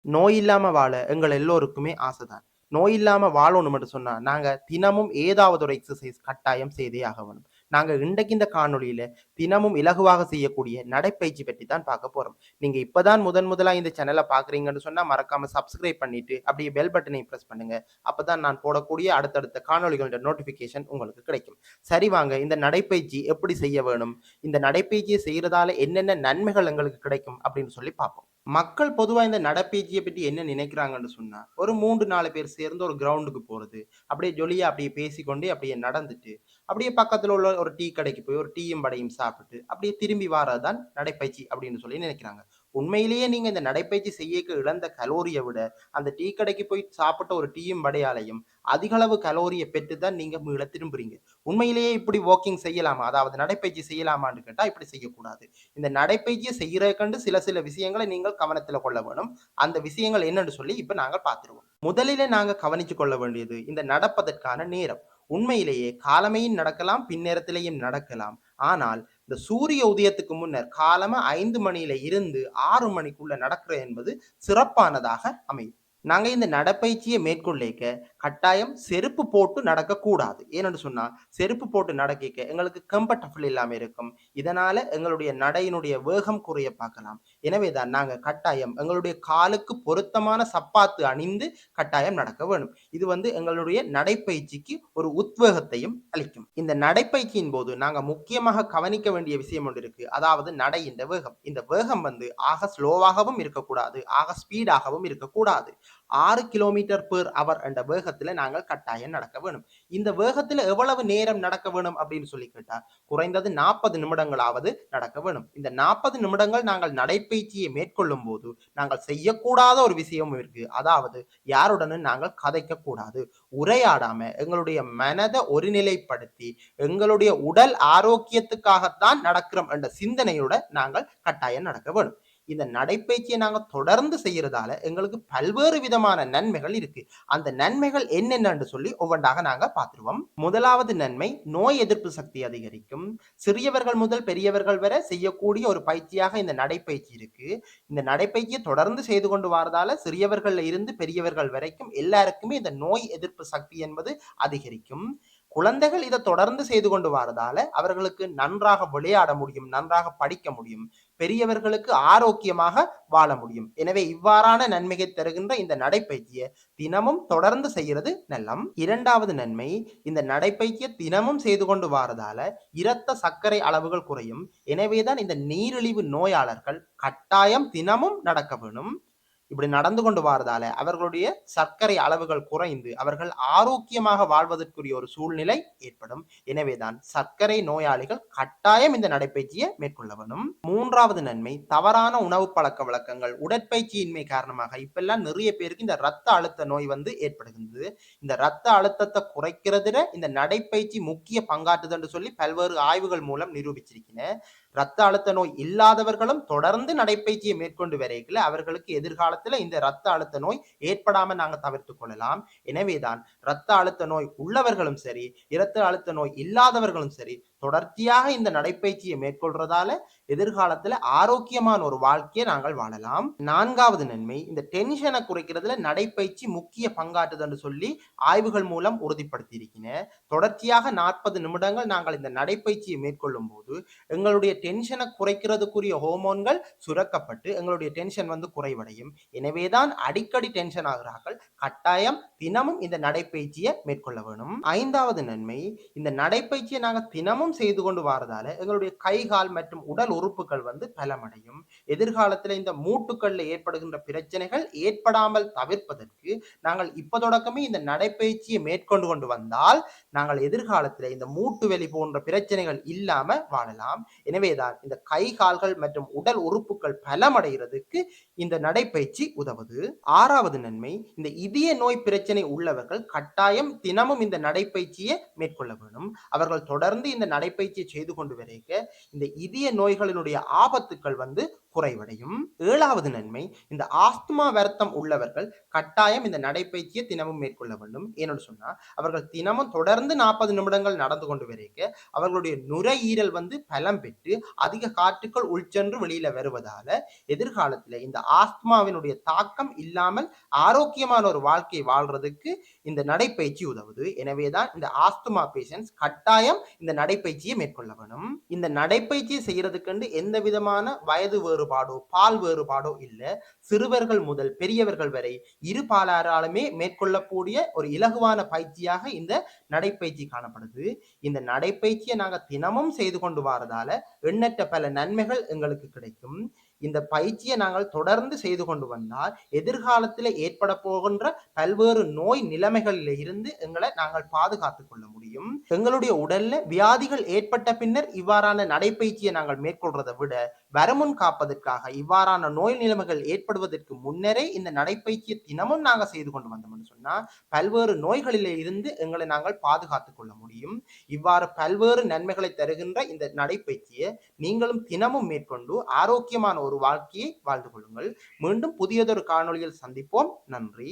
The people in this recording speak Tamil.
நோய் இல்லாம வாழ எங்கள் எல்லோருக்குமே ஆசைதான். நோய் இல்லாம வாழணும்னு சொன்னா, நாங்க தினமும் ஏதாவது ஒரு எக்ஸர்சைஸ் கட்டாயம் செய்தே ஆக வேணும். நாங்க இன்றைக்கு இந்த காணொளியில தினமும் இலகுவாக செய்யக்கூடிய நடைப்பயிற்சி பற்றி தான் பார்க்க போறோம். நீங்க இப்பதான் முதலா இந்த சேனல பார்க்குறீங்கன்னு சொன்னா, மறக்காம சப்ஸ்கிரைப் பண்ணிட்டு, அப்படியே பெல் பட்டனையும் பிரஸ் பண்ணுங்க. அப்பதான் நான் போடக்கூடிய அடுத்தடுத்த காணொளிகளோட நோட்டிஃபிகேஷன் உங்களுக்கு கிடைக்கும். சரி வாங்க, இந்த நடைப்பயிற்சி எப்படி செய்ய வேணும்? இந்த நடைப்பயிற்சியை செய்றதால என்னென்ன நன்மைகள் எங்களுக்கு கிடைக்கும்? அப்படின்னு சொல்லி பார்ப்போம். மக்கள் பொதுவா இந்த நடைப்பயிற்சிய பத்தி என்ன நினைக்கிறாங்கன்னு சொன்னா, ஒரு 3, 4 பேர் சேர்ந்து ஒரு கிரவுண்டுக்கு போறது. அப்படியே ஜொலியா அப்படியே பேசிக்கொண்டே அப்படியே நடந்துட்டு, அப்படியே பக்கத்துல உள்ள ஒரு டீ கடைக்கு போய் ஒரு டீயும் வடையும் சாப்பிட்டு, அப்படியே திரும்பி வாரது தான் நடைப்பயிற்சி அப்படின்னு சொல்லி நினைக்கிறாங்க. உண்மையிலேயே நீங்க இந்த நடைப்பயிற்சி செய்யக்க இழந்த கலோரிய விட, அந்த டீ கடைக்கு போய் சாப்பிட்ட ஒரு டீயும் வடையாலையும் அதிக அளவு கலோரிய பெற்று தான் நீங்க மீள திரும்புறீங்க. உண்மையிலேயே இப்படி வாக்கிங் செய்யலாமா? அதாவது நடைப்பயிற்சி செய்யலாமான்னு கேட்டா, இப்படி செய்யக்கூடாது. இந்த நடைப்பயிற்சியை செய்யறதுக்கண்டு சில விஷயங்களை நீங்கள் கவனத்துல கொள்ள வேணும். அந்த விஷயங்கள் என்னன்னு சொல்லி இப்ப நாங்க பார்த்துருவோம். முதலிலே நாங்க கவனித்துக் கொள்ள வேண்டியது இந்த நடப்பதற்கான நேரம். உண்மையிலேயே காலமையும் நடக்கலாம், பின்னேரத்திலேயும் நடக்கலாம். ஆனால் இந்த சூரிய உதயத்துக்கு முன்னர் காலமா 5 மணியில இருந்து 6 மணிக்குள்ள நடக்கிறது என்பது சிறப்பானதாக அமையும். நாங்க இந்த நடைப்பயிற்சியை மேற்கொள்ளேக்க கட்டாயம் செருப்பு போட்டு நடக்கக்கூடாது. ஏன்னு சொன்னா, செருப்பு போட்டு நடக்கைக்க எங்களுக்கு கம்ஃபர்டபுள் இல்லாம இருக்கும். இதனால எங்களுடைய நடையினுடைய வேகம் குறைய பார்க்கலாம். எனவே தான் நாங்க கட்டாயம் எங்களுடைய காலுக்கு பொருத்தமான சப்பாத்து அணிந்து கட்டாயம் நடக்க வேணும். இது எங்களுடைய நடைப்பயிற்சிக்கு ஒரு உத்வேகத்தையும் அளிக்கும். இந்த நடைப்பயிற்சியின் போது நாங்க முக்கியமாக கவனிக்க வேண்டிய விஷயம் ஒன்று இருக்கு. அதாவது நடையின் வேகம். இந்த வேகம் ஆக ஸ்லோவாகவும் இருக்கக்கூடாது, ஆக ஸ்பீடாகவும் இருக்கக்கூடாது. 6 கிலோமீட்டர் பெர் அவர் என்ற வேகத்துல நாங்கள் கட்டாயம் நடக்க வேணும். இந்த வேகத்துல எவ்வளவு நேரம் நடக்க வேணும் அப்படின்னு சொல்லி கேட்டா, குறைந்தது 40 நிமிடங்களாவது நடக்க வேணும். இந்த 40 நிமிடங்கள் நாங்கள் நடைப்பயிற்சியை மேற்கொள்ளும் போது நாங்கள் செய்யக்கூடாத ஒரு விஷயமும் இருக்கு. அதாவது யாருடனும் நாங்கள் கதைக்க கூடாது. உரையாடாம எங்களுடைய மனதை ஒருநிலைப்படுத்தி எங்களுடைய உடல் ஆரோக்கியத்துக்காகத்தான் நடக்கிறோம் என்ற சிந்தனையோட நாங்கள் கட்டாயம் நடக்க வேணும். இந்த நடைப்பயிற்சியை நாங்க தொடர்ந்து செய்யறதால எங்களுக்கு பல்வேறு விதமான நன்மைகள் இருக்கு. அந்த நன்மைகள் என்னென்னு சொல்லி ஒவ்வொன்றாக நாங்க பார்த்துருவோம். முதலாவது நன்மை, நோய் எதிர்ப்பு சக்தி அதிகரிக்கும். சிறியவர்கள் முதல் பெரியவர்கள் வரை செய்யக்கூடிய ஒரு பயிற்சியாக இந்த நடைப்பயிற்சி இருக்கு. இந்த நடைப்பயிற்சியை தொடர்ந்து செய்து கொண்டு வரதால சிறியவர்கள்ல இருந்து பெரியவர்கள் வரைக்கும் எல்லாருக்குமே இந்த நோய் எதிர்ப்பு சக்தி என்பது அதிகரிக்கும். குழந்தைகள் இதை தொடர்ந்து செய்து கொண்டு வரதால அவர்களுக்கு நன்றாக விளையாட முடியும், நன்றாக படிக்க முடியும், பெரியவர்களுக்கு ஆரோக்கியமாக வாழ முடியும். எனவே இவ்வாறான நன்மையை தருகின்ற இந்த நடைப்பயிற்சியை தினமும் தொடர்ந்து செய்யறது நல்லம். இரண்டாவது நன்மை, இந்த நடைப்பயிற்சியை தினமும் செய்து கொண்டு வரதால இரத்த சர்க்கரை அளவுகள் குறையும். எனவேதான் இந்த நீரிழிவு நோயாளர்கள் கட்டாயம் தினமும் நடக்க வேணும். இப்படி நடந்து கொண்டு வரதால அவர்களுடைய சர்க்கரை அளவுகள் குறைந்து அவர்கள் ஆரோக்கியமாக வாழ்வதற்குரிய ஒரு சூழ்நிலை ஏற்படும். எனவேதான் சர்க்கரை நோயாளிகள் கட்டாயம் இந்த நடைப்பயிற்சியை மேற்கொள்ள வேண்டும். மூன்றாவது நன்மை, தவறான உணவு பழக்க வழக்கங்கள், உடற்பயிற்சியின்மை காரணமாக இப்பெல்லாம் நிறைய பேருக்கு இந்த ரத்த அழுத்த நோய் ஏற்படுகின்றது. இந்த ரத்த அழுத்தத்தை குறைக்கிறதுல இந்த நடைப்பயிற்சி முக்கிய பங்காற்றுது என்று சொல்லி பல்வேறு ஆய்வுகள் மூலம் நிரூபிச்சிருக்கிறேன். ரத்த அழுத்த நோய் இல்லாதவர்களும் தொடர்ந்து நடைப்பயிற்சியை மேற்கொண்டு வரையில் அவர்களுக்கு எதிர்காலத்தில் இந்த ரத்த அழுத்த நோய் ஏற்படாமல் நாங்கள் தவிர்த்து கொள்ளலாம். எனவேதான் ரத்த அழுத்த நோய் உள்ளவர்களும் சரி, இரத்த அழுத்த நோய் இல்லாதவர்களும் சரி, தொடர்ச்சியாக இந்த நடைப்பயிற்சியை மேற்கொள்றதால எதிர்காலத்துல ஆரோக்கியமான ஒரு வாழ்க்கையை நாங்கள் வாழலாம். நான்காவது நன்மை, இந்த டென்ஷனை குறைக்கிறதுல நடைப்பயிற்சி முக்கிய பங்காற்றுது என்று சொல்லி ஆய்வுகள் மூலம் உறுதிப்படுத்தி இருக்கிறேன். தொடர்ச்சியாக 40 நிமிடங்கள் நாங்கள் இந்த நடைப்பயிற்சியை மேற்கொள்ளும் போது எங்களுடைய டென்ஷனை குறைக்கிறதுக்குரிய ஹோமோன்கள் சுரக்கப்பட்டு எங்களுடைய டென்ஷன் குறைவடையும். எனவேதான் அடிக்கடி டென்ஷன் ஆகிறார்கள். கட்டாயம் தினமும் இந்த நடைப்பயிற்சியை மேற்கொள்ள வேணும். ஐந்தாவது நன்மை, இந்த நடைப்பயிற்சியை நாங்கள் தினமும் செய்து கொண்டு வரதால எங்களுடைய கை கால் மற்றும் உடல் உறுப்புகள் பலமடையும். எதிர்காலத்தில் இந்த மூட்டுக்கள்ல ஏற்படுகின்ற பிரச்சனைகள் ஏற்படாமல் தவிர்ப்பதற்கு நாங்கள் இப்ப தொடக்கமே இந்த நடைப்பயிற்சியை மேற்கொண்டு கொண்டு வந்தால் நாங்கள் எதிர்காலத்தில் இந்த மூட்டு வலி போன்ற பிரச்சனைகள் இல்லாம வாழலாம். எனவேதான் இந்த கை கால்கள் மற்றும் உடல் உறுப்புகள் பலமடைகிறதுக்கு இந்த நடைப்பயிற்சி உதவுது. ஆறாவது நன்மை, இந்த இதய நோய் பிரச்சனை உள்ளவர்கள் கட்டாயம் தினமும் இந்த நடைப்பயிற்சியை மேற்கொள்ள வேண்டும். அவர்கள் தொடர்ந்து இந்த நடைப்பயிற்சியை செய்து கொண்டு வரைக்க இந்த இதய நோய்களினுடைய ஆபத்துக்கள் குறைவடையும். 7வது நன்மை, இந்த ஆஸ்துமா வருத்தம் உள்ளவர்கள் கட்டாயம் இந்த நடைப்பயிற்சியை தினமும் மேற்கொள்ள வேண்டும். ஏன்னு சொன்னா அவர்கள் தினமும் தொடர்ந்து 40 நிமிடங்கள் நடந்து கொண்டு வரைக்க அவர்களுடைய நுரையீரல் வந்து பலம் பெற்று அதிக காற்றுக்கள் உள்சென்று வெளியில வருவதால எதிர்காலத்தில் இந்த ஆஸ்துமாவினுடைய தாக்கம் இல்லாமல் ஆரோக்கியமான ஒரு வாழ்க்கை வாழ்றதுக்கு இந்த நடைப்பயிற்சி உதவுது. எனவேதான் இந்த ஆஸ்துமா பேஷண்ட்ஸ் கட்டாயம் இந்த நடைப்பயிற்சியை மேற்கொள்ள வேணும். இந்த நடைப்பயிற்சியை செய்யறதுக்கு எந்த விதமான வயது வேறுபாடோ பால் வேறுபாடோ இல்ல. சிறுவர்கள் முதல் பெரியவர்கள் வரை இரு பாலாராலுமே மேற்கொள்ளக்கூடிய ஒரு இலகுவான பயிற்சியாக இந்த நடைப்பயிற்சி காணப்படுது. இந்த நடைப்பயிற்சியை நாங்க தினமும் செய்து கொண்டு வரதால எண்ணற்ற பல நன்மைகள் எங்களுக்கு கிடைக்கும். இந்த பயிற்சியை நாங்கள் தொடர்ந்து செய்து கொண்டு வந்தால் எதிர்காலத்தில் ஏற்பட போகின்ற பல்வேறு நோய் நிலைமைகளில் இருந்து எங்களை நாங்கள் பாதுகாத்துக் கொள்ள முடியும். எங்களுடைய உடல்ல வியாதிகள் ஏற்பட்ட பின்னர் இவ்வாறான நடைப்பயிற்சியை நாங்கள் மேற்கொள்றதை விட வருமுன் காப்பதற்காக இவ்வாறான நோய் நிலைமைகள் ஏற்படுவதற்கு முன்னரே இந்த நடைப்பயிற்சியை தினமும் நாங்கள் செய்து கொண்டு வந்தோம்னு சொன்னா பல்வேறு நோய்களிலே இருந்து எங்களை நாங்கள் பாதுகாத்துக் கொள்ள முடியும். இவ்வாறு பல்வேறு நன்மைகளை தருகின்ற இந்த நடைப்பயிற்சியை நீங்களும் தினமும் மேற்கொண்டு ஆரோக்கியமான ஒரு வாழ்க்கையை வாழ்ந்து கொள்ளுங்கள். மீண்டும் புதியதொரு காணொளியில் சந்திப்போம். நன்றி.